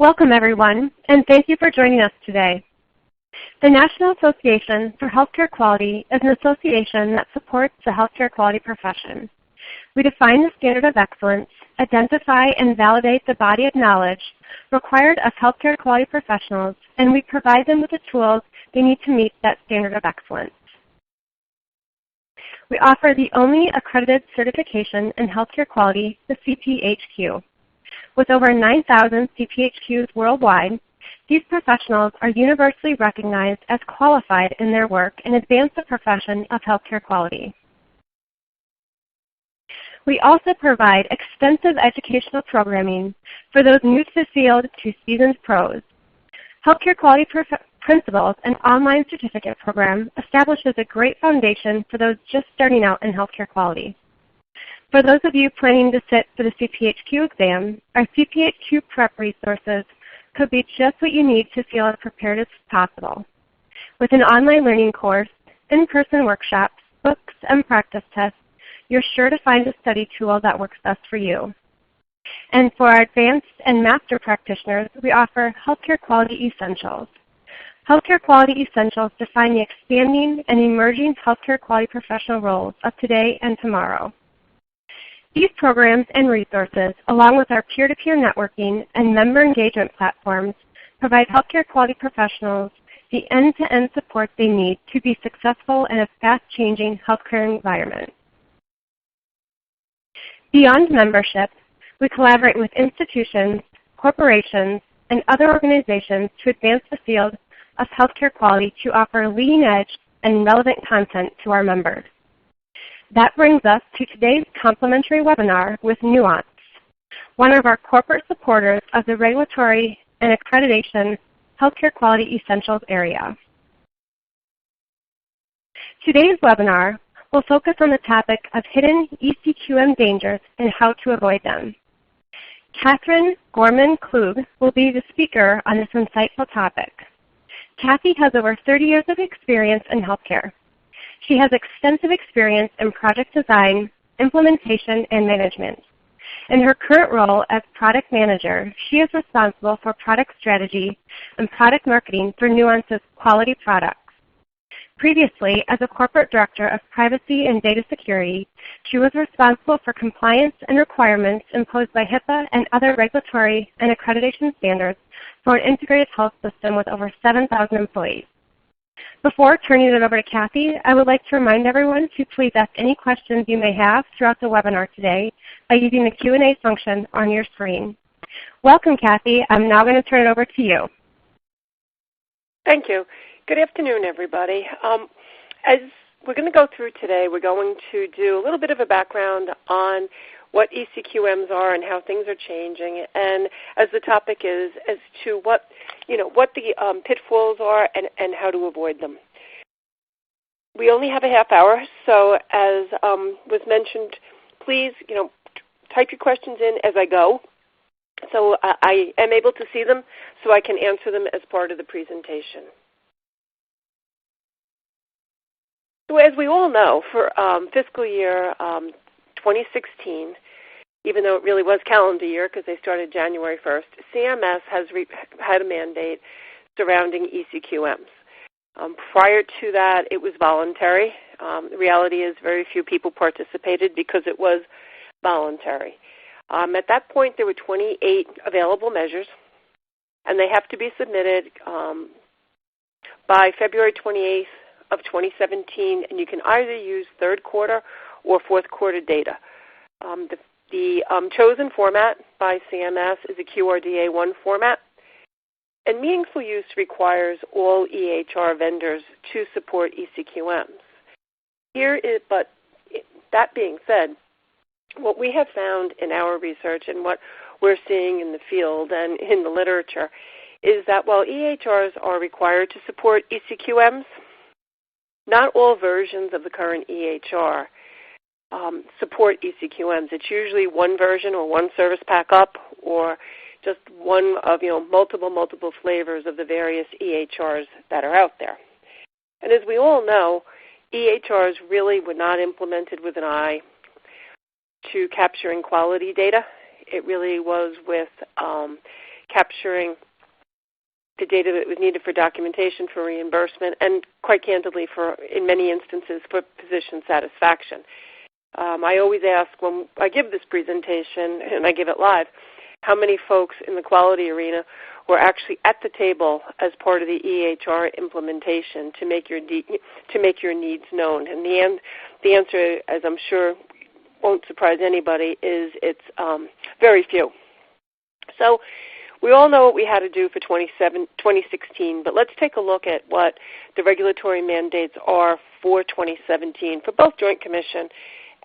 Welcome, everyone, and thank you for joining us today. The National Association for Healthcare Quality is an association that supports the healthcare quality profession. We define the standard of excellence, identify and validate the body of knowledge required of healthcare quality professionals, and we provide them with the tools they need to meet that standard of excellence. We offer the only accredited certification in healthcare quality, the CPHQ. With over 9,000 CPHQs worldwide, these professionals are universally recognized as qualified in their work and advance the profession of healthcare quality. We also provide extensive educational programming for those new to the field to seasoned pros. Healthcare Quality Principles, an online certificate program, establishes a great foundation for those just starting out in healthcare quality. For those of you planning to sit for the CPHQ exam, our CPHQ prep resources could be just what you need to feel as prepared as possible. With an online learning course, in-person workshops, books, and practice tests, you're sure to find a study tool that works best for you. And for our advanced and master practitioners, we offer Healthcare Quality Essentials. Healthcare Quality Essentials define the expanding and emerging healthcare quality professional roles of today and tomorrow. These programs and resources, along with our peer-to-peer networking and member engagement platforms, provide healthcare quality professionals the end-to-end support they need to be successful in a fast-changing healthcare environment. Beyond membership, we collaborate with institutions, corporations, and other organizations to advance the field of healthcare quality to offer leading-edge and relevant content to our members. That brings us to today's complimentary webinar with Nuance, one of our corporate supporters of the regulatory and accreditation healthcare quality essentials area. Today's webinar will focus on the topic of hidden eCQM dangers and how to avoid them. Catherine Gorman-Klug will be the speaker on this insightful topic. Kathy has over 30 years of experience in healthcare. She has extensive experience in project design, implementation, and management. In her current role as product manager, she is responsible for product strategy and product marketing for Nuance's quality products. Previously, as a corporate director of privacy and data security, she was responsible for compliance and requirements imposed by HIPAA and other regulatory and accreditation standards for an integrated health system with over 7,000 employees. Before turning it over to Kathy, I would like to remind everyone to please ask any questions you may have throughout the webinar today by using the Q&A function on your screen. Welcome, Kathy. I'm now going to turn it over to you. Thank you. Good afternoon, everybody. As we're going to go through today, we're going to do a little bit of a background on what eCQMs are and how things are changing, and as the topic is, as to what the pitfalls are and how to avoid them. We only have a half hour, so as was mentioned, please type your questions in as I go, so I am able to see them, so I can answer them as part of the presentation. So as we all know, for fiscal year 2016, even though it really was calendar year because they started January 1st, CMS has had a mandate surrounding eCQMs. Prior to that, it was voluntary. The reality is very few people participated because it was voluntary. At that point, there were 28 available measures, and they have to be submitted by February 28th of 2017, and you can either use third quarter or fourth quarter data. The chosen format by CMS is a QRDA1 format, and meaningful use requires all EHR vendors to support eCQMs. But that being said, what we have found in our research and what we're seeing in the field and in the literature is that while EHRs are required to support eCQMs, not all versions of the current EHR support eCQMs. It's usually one version or one service pack up, or just one of multiple flavors of the various EHRs that are out there. And as we all know, EHRs really were not implemented with an eye to capturing quality data. It really was with capturing the data that was needed for documentation, for reimbursement, and quite candidly, in many instances, for physician satisfaction. I always ask when I give this presentation, and I give it live, how many folks in the quality arena were actually at the table as part of the EHR implementation to make your needs known. And the answer, as I'm sure won't surprise anybody, is it's very few. So we all know what we had to do for 2016, but let's take a look at what the regulatory mandates are for 2017 for both Joint Commission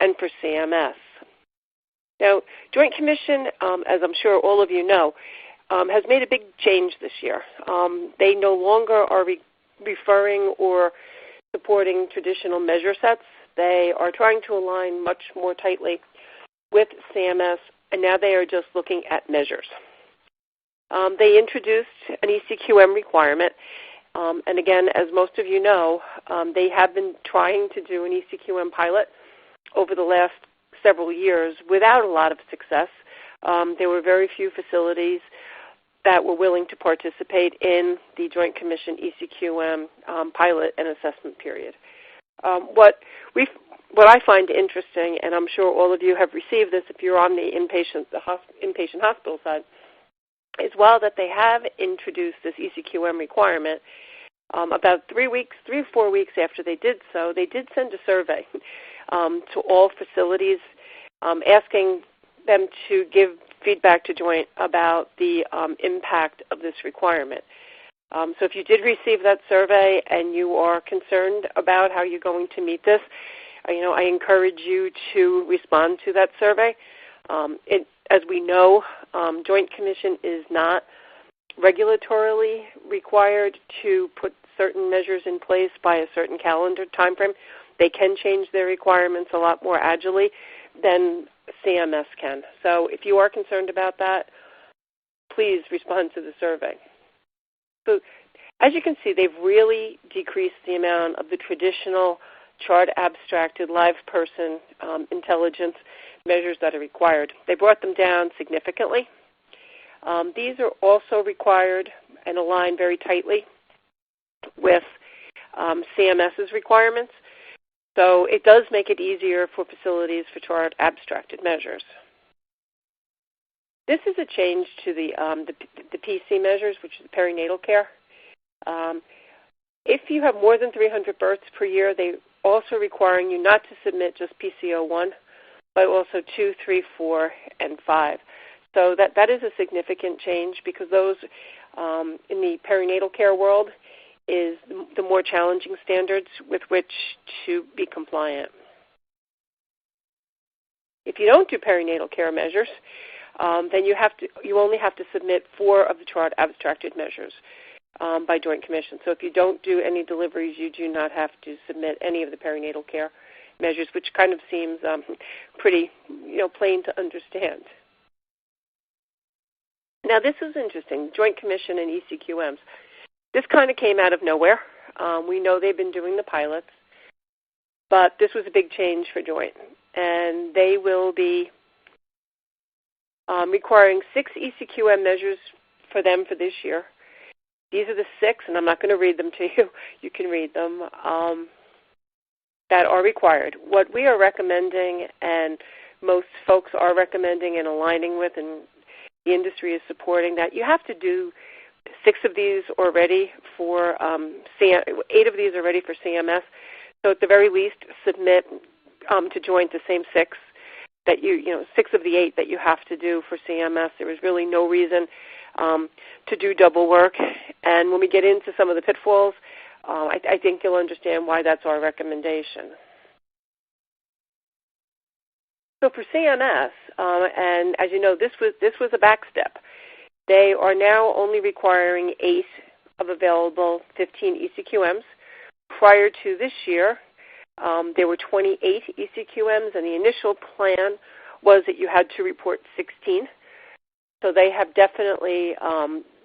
and for CMS. Now, Joint Commission, as I'm sure all of you know, has made a big change this year. They no longer are referring or supporting traditional measure sets. They are trying to align much more tightly with CMS, and now they are just looking at measures. They introduced an eCQM requirement, and again, as most of you know, they have been trying to do an eCQM pilot over the last several years without a lot of success. There were very few facilities that were willing to participate in the Joint Commission eCQM pilot and assessment period. What I find interesting, and I'm sure all of you have received this if you're on the inpatient hospital side, is while that they have introduced this eCQM requirement, about 3 or 4 weeks after they did so, they did send a survey to all facilities asking them to give feedback to Joint about the impact of this requirement. So if you did receive that survey and you are concerned about how you're going to meet this, I encourage you to respond to that survey. As we know, Joint Commission is not regulatorily required to put certain measures in place by a certain calendar time frame. They can change their requirements a lot more agilely than CMS can. So if you are concerned about that, please respond to the survey. So as you can see, they've really decreased the amount of the traditional chart abstracted live person intelligence measures that are required. They brought them down significantly. These are also required and align very tightly with CMS's requirements. So it does make it easier for facilities for chart abstracted measures. This is a change to the PC measures, which is perinatal care. If you have more than 300 births per year, they also requiring you not to submit just PCO1, but also 2, 3, 4, and 5. So that is a significant change because those in the perinatal care world is the more challenging standards with which to be compliant. If you don't do perinatal care measures, then you only have to submit 4 of the chart abstracted measures by Joint Commission. So if you don't do any deliveries, you do not have to submit any of the perinatal care measures, which kind of seems pretty plain to understand. Now this is interesting, Joint Commission and eCQMs. This kind of came out of nowhere. We know they've been doing the pilots, but this was a big change for Joint. And they will be requiring 6 eCQM measures for them for this year. These are the 6, and I'm not going to read them to you. You can read them, that are required. What we are recommending, and most folks are recommending and aligning with, and the industry is supporting that, you have to do 6 of these already for 8 of these already for CMS. So at the very least, submit to Joint the same 6 that 6 of the 8 that you have to do for CMS. There is really no reason to do double work. And when we get into some of the pitfalls, I think you'll understand why that's our recommendation. So for CMS, and as you know, this was a back step. They are now only requiring 8 of available 15 eCQMs. Prior to this year, there were 28 eCQMs, and the initial plan was that you had to report 16. So they have definitely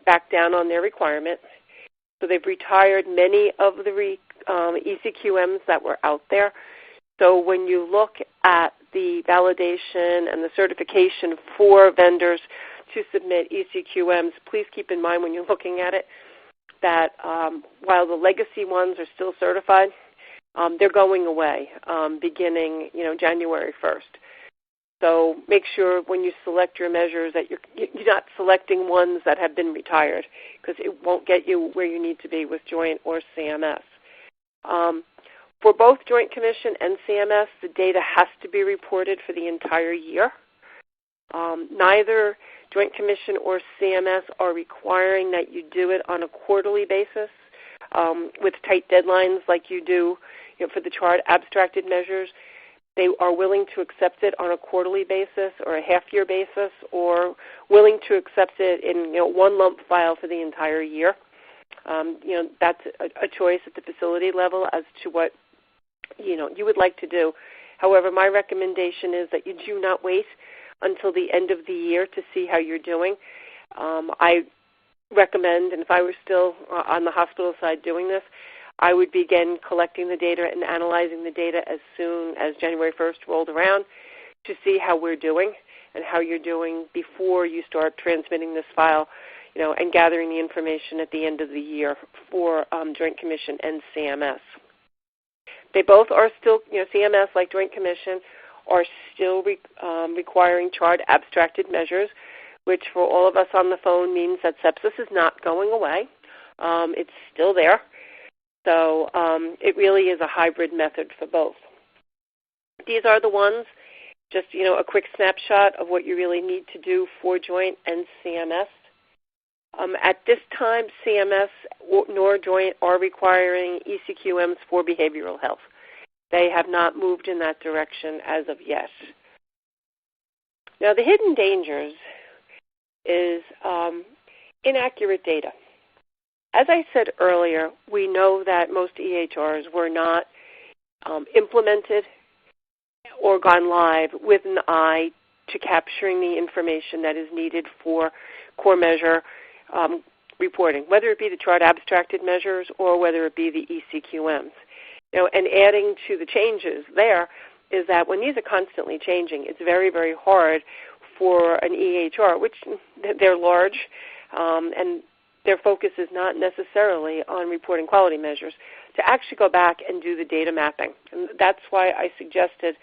backed down on their requirement. So they've retired many of the eCQMs that were out there. So when you look at the validation and the certification for vendors to submit eCQMs, please keep in mind when you're looking at it that while the legacy ones are still certified, they're going away beginning January 1st. So make sure when you select your measures that you're not selecting ones that have been retired, because it won't get you where you need to be with Joint or CMS. For both Joint Commission and CMS, the data has to be reported for the entire year. Neither Joint Commission or CMS are requiring that you do it on a quarterly basis with tight deadlines like you do for the chart abstracted measures. They are willing to accept it on a quarterly basis or a half-year basis, or willing to accept it in one lump file for the entire year. That's a choice at the facility level as to what you would like to do. However, my recommendation is that you do not wait until the end of the year to see how you're doing. I recommend, and if I were still on the hospital side doing this, I would begin collecting the data and analyzing the data as soon as January 1st rolled around to see how we're doing and how you're doing before you start transmitting this file, and gathering the information at the end of the year for Joint Commission and CMS. They both are still, CMS, like Joint Commission, are still requiring chart abstracted measures, which for all of us on the phone means that sepsis is not going away. It's still there. So it really is a hybrid method for both. These are the ones, just a quick snapshot of what you really need to do for Joint and CMS. At this time, CMS nor Joint are requiring eCQMs for behavioral health. They have not moved in that direction as of yet. Now, the hidden dangers is inaccurate data. As I said earlier, we know that most EHRs were not implemented or gone live with an eye to capturing the information that is needed for core measure reporting, whether it be the chart abstracted measures or whether it be the eCQMs. And adding to the changes there is that when these are constantly changing, it's very, very hard for an EHR, which they're large, and their focus is not necessarily on reporting quality measures, to actually go back and do the data mapping. And that's why I suggested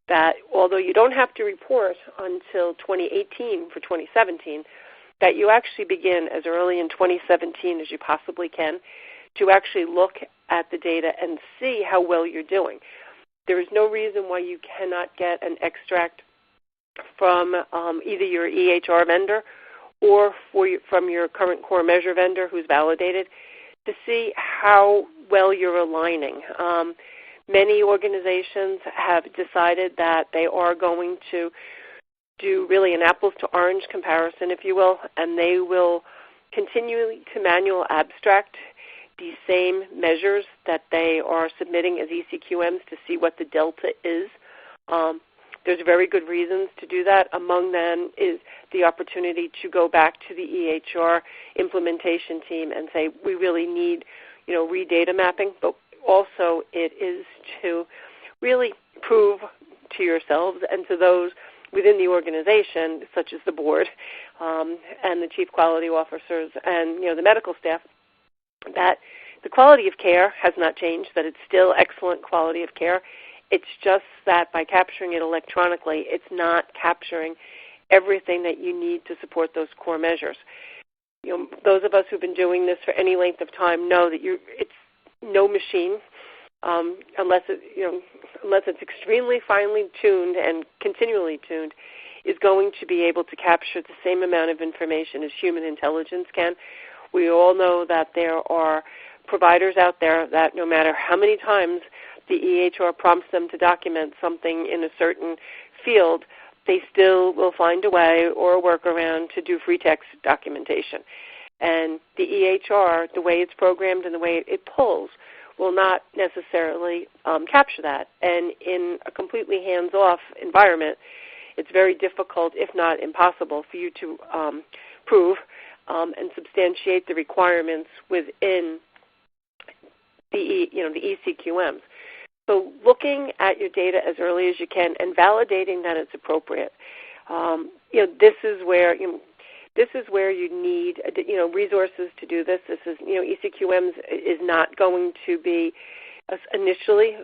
that although you don't have to report until 2018 for 2017, that you actually begin as early in 2017 as you possibly can to actually look at the data and see how well you're doing. There is no reason why you cannot get an extract from either your EHR vendor or from your current core measure vendor who's validated to see how well you're aligning. Many organizations have decided that they are going to do really an apples to orange comparison, if you will, and they will continue to manual abstract the same measures that they are submitting as eCQMs to see what the delta is. There's very good reasons to do that. Among them is the opportunity to go back to the EHR implementation team and say, we really need, re-data mapping, but also it is to really prove to yourselves and to those within the organization, such as the board and the chief quality officers and the medical staff, that the quality of care has not changed, that it's still excellent quality of care. It's just that by capturing it electronically, it's not capturing everything that you need to support those core measures. Those of us who've been doing this for any length of time know that it's no machine, unless it's extremely finely tuned and continually tuned, is going to be able to capture the same amount of information as human intelligence can. We all know that there are providers out there that no matter how many times the EHR prompts them to document something in a certain field, they still will find a way or a workaround to do free text documentation. And the EHR, the way it's programmed and the way it pulls, will not necessarily capture that. And in a completely hands-off environment, it's very difficult, if not impossible, for you to prove and substantiate the requirements within the eCQMs. So looking at your data as early as you can and validating that it's appropriate. This is where this is where you need resources to do this. This is eCQMs is not going to be initially,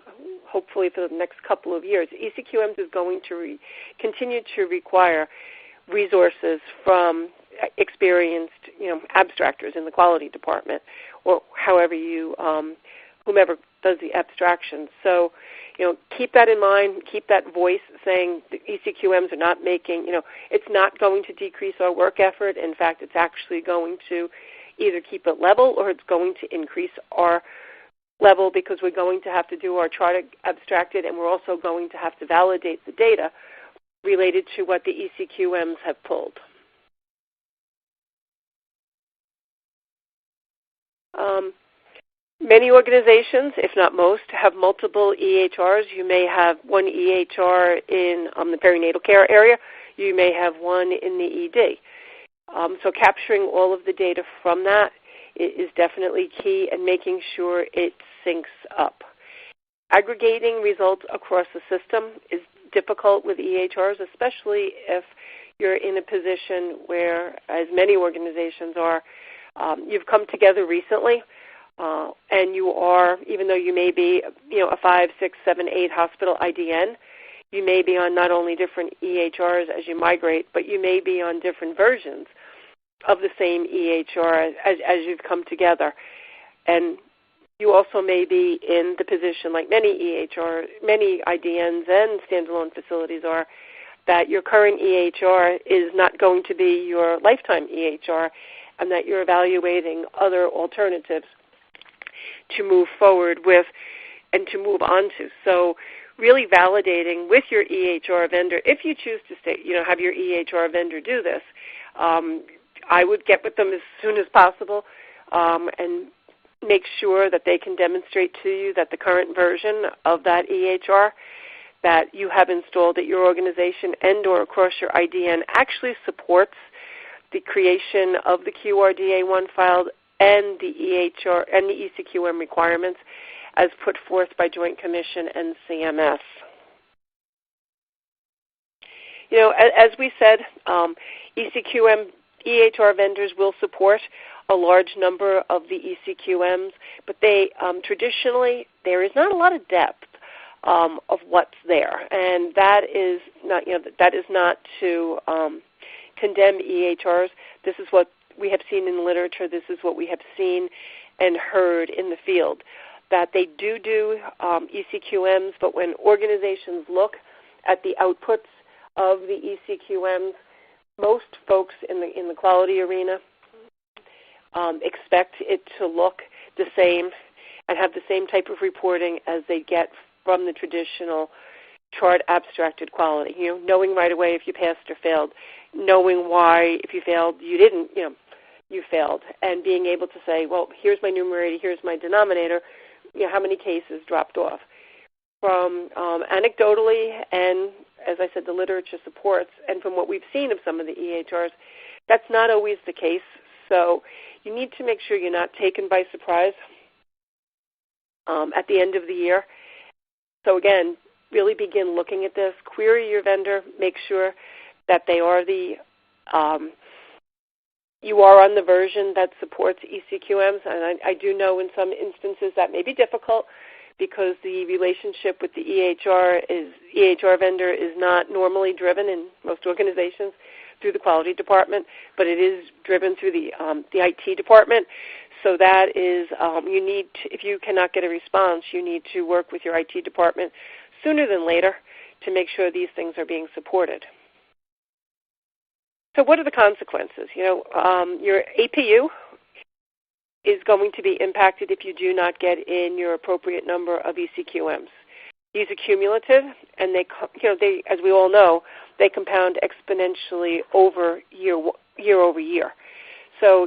hopefully for the next couple of years. eCQMs is going to continue to require resources from experienced abstractors in the quality department, or however whomever does the abstraction. So keep that in mind, keep that voice saying the eCQMs are not making, it's not going to decrease our work effort. In fact, it's actually going to either keep it level or it's going to increase our level, because we're going to have to do our chart abstracted, and we're also going to have to validate the data related to what the eCQMs have pulled. Many organizations, if not most, have multiple EHRs. You may have one EHR in the perinatal care area. You may have one in the ED. So capturing all of the data from that is definitely key, and making sure it syncs up. Aggregating results across the system is difficult with EHRs, especially if you're in a position where, as many organizations are, you've come together recently, and you are, even though you may be a 5, 6, 7, 8 hospital IDN, you may be on not only different EHRs as you migrate, but you may be on different versions of the same EHR as you've come together. And you also may be in the position, like many IDNs and standalone facilities are, that your current EHR is not going to be your lifetime EHR, and that you're evaluating other alternatives to move forward with and to move on to. So really validating with your EHR vendor, if you choose to have your EHR vendor do this, I would get with them as soon as possible and make sure that they can demonstrate to you that the current version of that EHR that you have installed at your organization and or across your IDN actually supports the creation of the QRDA1 file and the EHR and the eCQM requirements as put forth by Joint Commission and CMS. As we said, eCQM EHR vendors will support a large number of the eCQMs, but they traditionally there is not a lot of depth of what's there, and that is not to condemn EHRs. This is what we have seen in the literature. This is what we have seen and heard in the field, that they do eCQMs, but when organizations look at the outputs of the eCQMs, most folks in the quality arena expect it to look the same and have the same type of reporting as they get from the traditional chart abstracted quality. Knowing right away if you passed or failed, knowing why if you failed you didn't, you failed, and being able to say, well, here's my numerator, here's my denominator, how many cases dropped off. From anecdotally, and as I said, the literature supports, and from what we've seen of some of the EHRs, that's not always the case. So you need to make sure you're not taken by surprise at the end of the year. So again, really begin looking at this, query your vendor, make sure that they are you are on the version that supports eCQMs, and I do know in some instances that may be difficult because the relationship with the EHR vendor is not normally driven in most organizations through the quality department, but it is driven through the IT department. So that is, you need to, if you cannot get a response, you need to work with your IT department sooner than later to make sure these things are being supported. So what are the consequences? Your APU is going to be impacted if you do not get in your appropriate number of eCQMs. These are cumulative, and they, as we all know, they compound exponentially over year over year. So,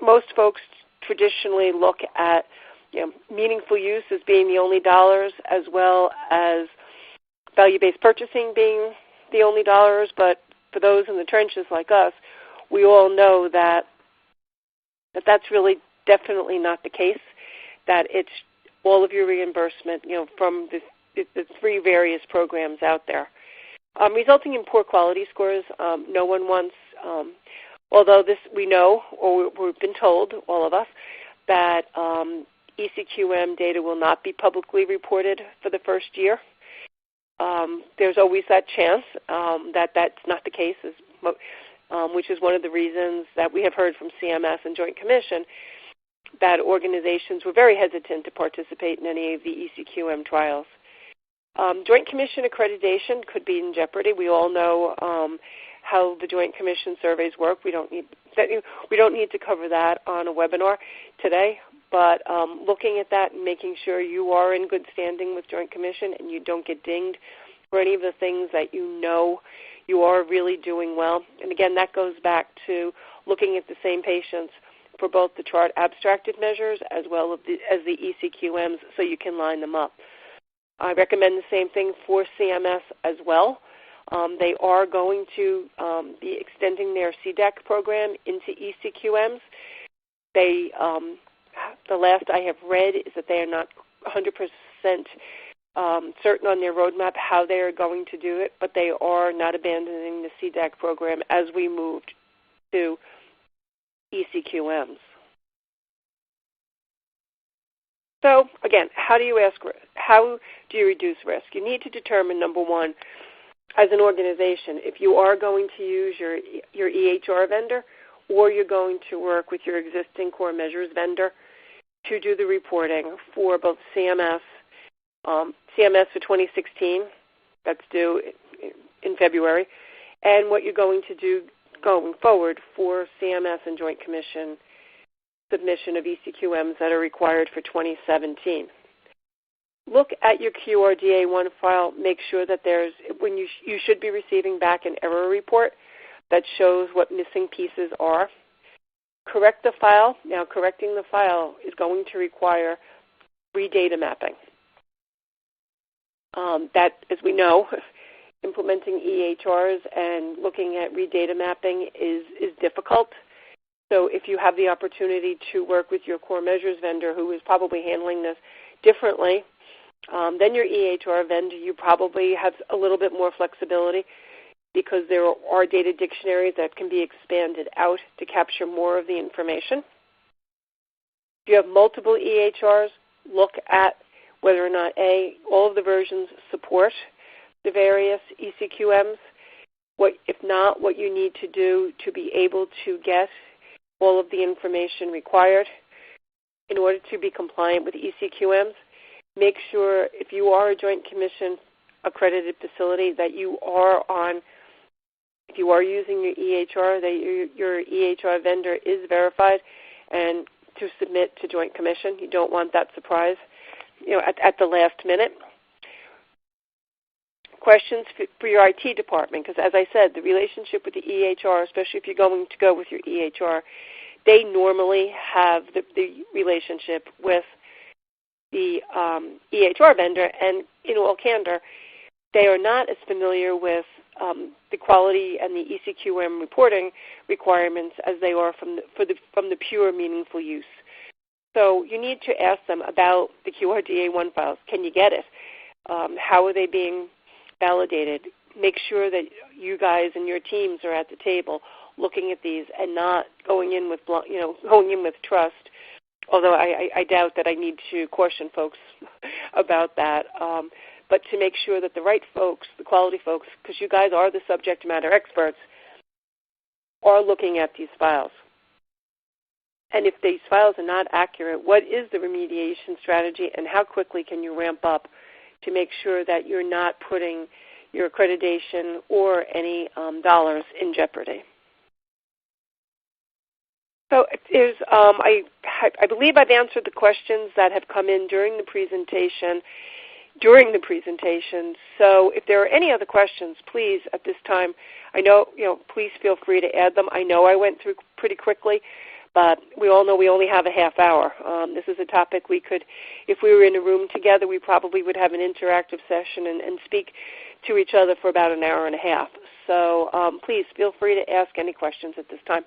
most folks traditionally look at meaningful use as being the only dollars, as well as value-based purchasing being the only dollars. But for those in the trenches like us, we all know that that's really definitely not the case, that it's all of your reimbursement, from the three various programs out there. Resulting in poor quality scores, no one wants although this we know, or we've been told, all of us, that eCQM data will not be publicly reported for the first year. There's always that chance that that's not the case, which is one of the reasons that we have heard from CMS and Joint Commission that organizations were very hesitant to participate in any of the eCQM trials. Joint Commission accreditation could be in jeopardy. We all know how the Joint Commission surveys work. We don't need to cover that on a webinar today, but looking at that and making sure you are in good standing with Joint Commission and you don't get dinged for any of the things that you know you are really doing well. And again, that goes back to looking at the same patients for both the chart abstracted measures as well as the eCQMs so you can line them up. I recommend the same thing for CMS as well. They are going to be extending their CDAC program into eCQMs. The last I have read is that they are not 100% certain on their roadmap how they are going to do it, but they are not abandoning the CDAC program as we moved to eCQMs. So again, how do you reduce risk? You need to determine, number one, as an organization, if you are going to use your EHR vendor or you're going to work with your existing core measures vendor to do the reporting for both CMS for 2016, that's due in February, and what you're going to do going forward for CMS and Joint Commission submission of eCQMs that are required for 2017. Look at your QRDA1 file. Make sure that you should be receiving back an error report that shows what missing pieces are. Correct the file. Now, correcting the file is going to require redata mapping. That, as we know, implementing EHRs and looking at redata mapping is difficult. So if you have the opportunity to work with your core measures vendor who is probably handling this differently than your EHR vendor, you probably have a little bit more flexibility because there are data dictionaries that can be expanded out to capture more of the information. If you have multiple EHRs, look at whether or not, all of the versions support the various eCQMs. If not, what you need to do to be able to get all of the information required in order to be compliant with eCQMs. Make sure if you are a Joint Commission accredited facility that if you are using your EHR, that your EHR vendor is verified and to submit to Joint Commission. You don't want that surprise, at the last minute. Questions for your IT department, because as I said, the relationship with the EHR, especially if you're going to go with your EHR, they normally have the relationship with the EHR vendor, and in all candor, they are not as familiar with the quality and the eCQM reporting requirements as they are from the pure meaningful use. So you need to ask them about the QRDA1 files. Can you get it? How are they being validated? Make sure that you guys and your teams are at the table looking at these and not going in with trust. Although I doubt that I need to caution folks about that. But to make sure that the right folks, the quality folks, because you guys are the subject matter experts, are looking at these files. And if these files are not accurate, what is the remediation strategy and how quickly can you ramp up to make sure that you're not putting your accreditation or any dollars in jeopardy? So I believe I've answered the questions that have come in during the presentation. So if there are any other questions, please, at this time, please feel free to add them. I know I went through pretty quickly, but we all know we only have a half hour. This is a topic we could, if we were in a room together, we probably would have an interactive session and speak to each other for about an hour and a half. So please feel free to ask any questions at this time.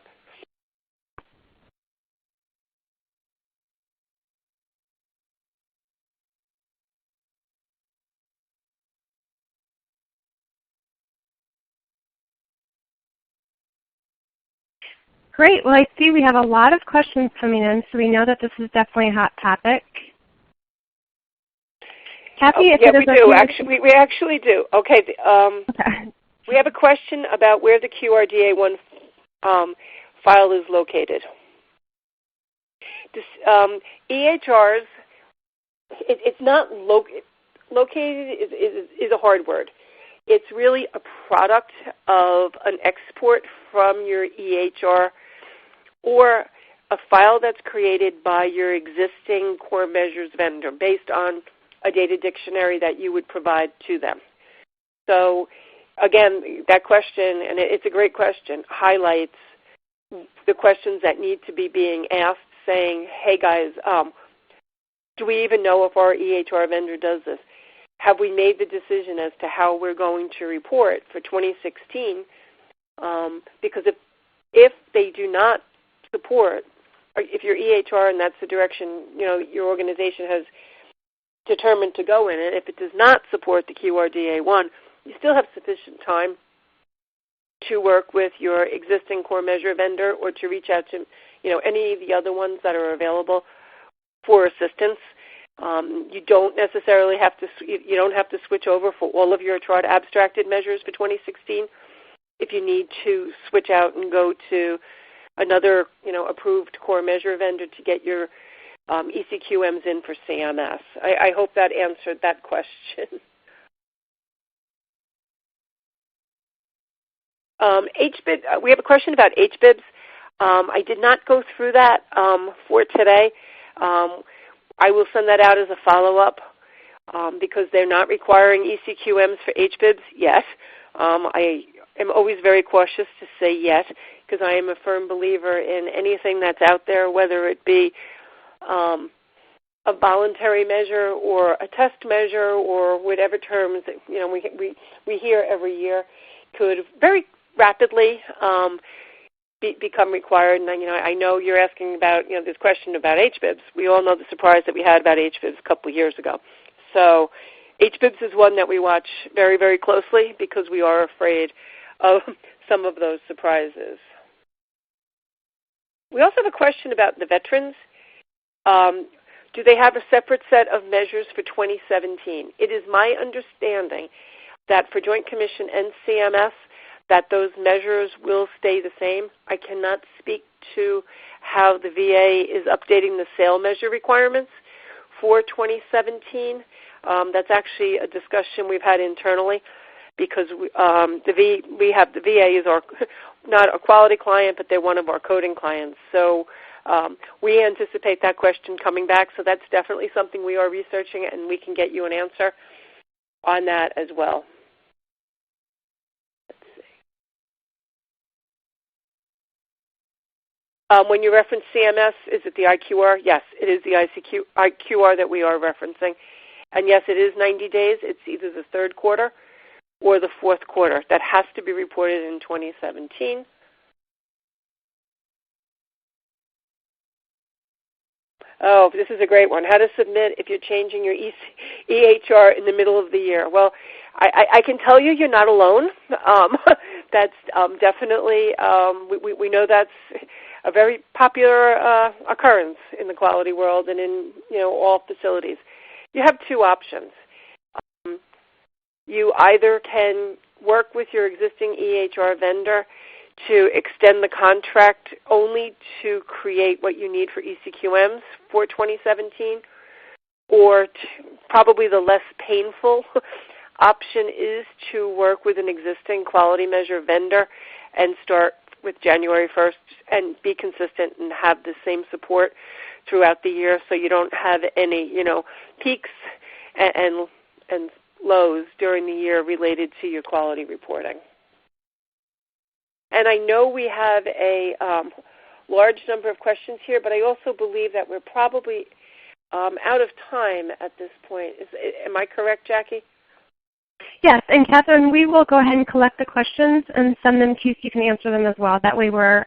Great. Well, I see we have a lot of questions coming in, so we know that this is definitely a hot topic. Kathy, yeah, we do. Actually, we actually do. Okay. We have a question about where the QRDA1 file is located. This, EHRs, it's not located is a hard word. It's really a product of an export from your EHR or a file that's created by your existing core measures vendor based on a data dictionary that you would provide to them. So again, that question, and it's a great question, highlights the questions that need to be being asked, saying, hey guys, do we even know if our EHR vendor does this? Have we made the decision as to how we're going to report for 2016? Because if they do not support, or if your EHR and that's the direction your organization has determined to go in it, if it does not support the QRDA1, you still have sufficient time to work with your existing core measure vendor or to reach out to any of the other ones that are available for assistance. You don't necessarily have to switch over for all of your chart abstracted measures for 2016. If you need to switch out and go to another approved core measure vendor to get your eCQMs in for CMS. I hope that answered that question. HBIB, we have a question about HBIBs. I did not go through that for today. I will send that out as a follow-up because they're not requiring eCQMs for HBIBs yet. I am always very cautious to say yet because I am a firm believer in anything that's out there, whether it be a voluntary measure or a test measure or whatever terms that, we hear every year, could very rapidly become required. And I know you're asking about this question about HBIBs. We all know the surprise that we had about HBIBs a couple of years ago. So HBIBs is one that we watch very, very closely because we are afraid of some of those surprises. We also have a question about the veterans. Do they have a separate set of measures for 2017? It is my understanding that for Joint Commission and CMS, that those measures will stay the same. I cannot speak to how the VA is updating the sale measure requirements for 2017. That's actually a discussion we've had internally because the VA is not a quality client, but they're one of our coding clients. So we anticipate that question coming back. So that's definitely something we are researching, and we can get you an answer on that as well. When you reference CMS, is it the IQR? Yes, it is the IQR that we are referencing. And yes, it is 90 days. It's either the third quarter or the fourth quarter. That has to be reported in 2017. Oh, this is a great one. How to submit if you're changing your EHR in the middle of the year. Well, I can tell you you're not alone. That's definitely, we know that's a very popular occurrence in the quality world and in all facilities. You have two options. You either can work with your existing EHR vendor to extend the contract only to create what you need for eCQMs for 2017, or probably the less painful option is to work with an existing quality measure vendor and start with January 1st and be consistent and have the same support throughout the year so you don't have any, peaks and lows during the year related to your quality reporting. And I know we have a large number of questions here, but I also believe that we're probably out of time at this point. Am I correct, Jackie? Yes, and Catherine, we will go ahead and collect the questions and send them to you so you can answer them as well. That way we're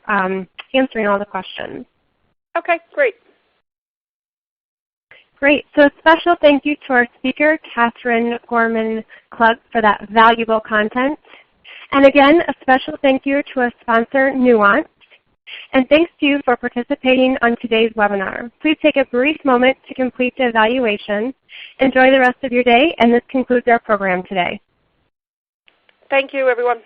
answering all the questions. Okay, great. Great. So a special thank you to our speaker, Catherine Gorman-Klug, for that valuable content. And again, a special thank you to our sponsor, Nuance. And thanks to you for participating on today's webinar. Please take a brief moment to complete the evaluation. Enjoy the rest of your day, and this concludes our program today. Thank you, everyone.